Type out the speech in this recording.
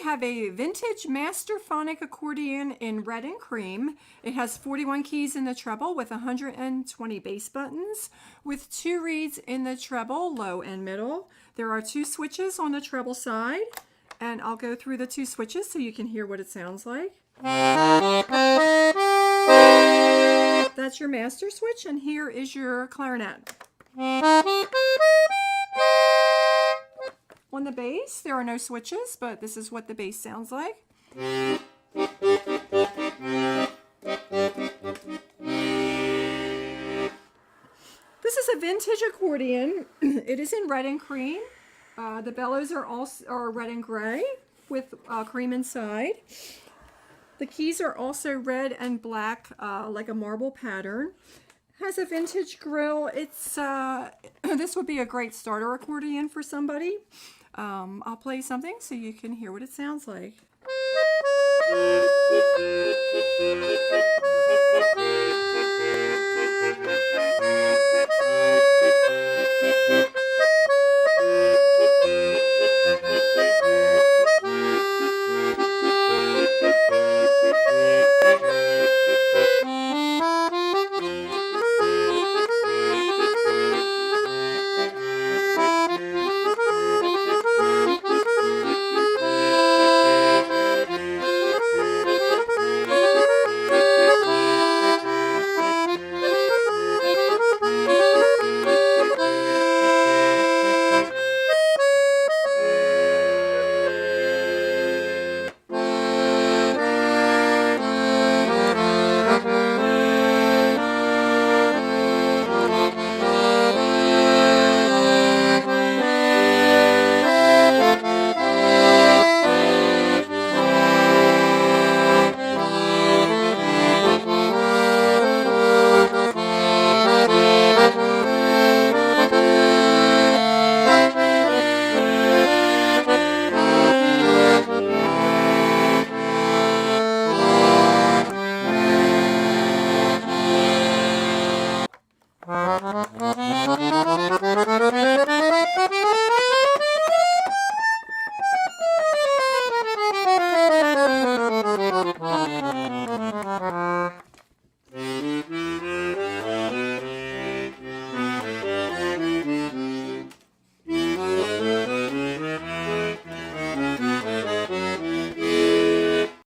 have a vintage Masterphonic accordion in red and cream. It has 41 keys in the treble with 120 bass buttons, with 2 reeds in the treble, low and middle. There are 2 switches on the treble side, and I'll go through the 2 switches so you can hear what it sounds like. That's your master switch, and here is your clarinet. On the bass, there are no switches, but this is what the bass sounds like. This is a vintage accordion. It is in red and cream. The bellows are red and gray with cream inside. The keys are also red and black, like a marble pattern. Has a vintage grill. It's this would be a great starter accordion for somebody. I'll play something so you can hear what it sounds like.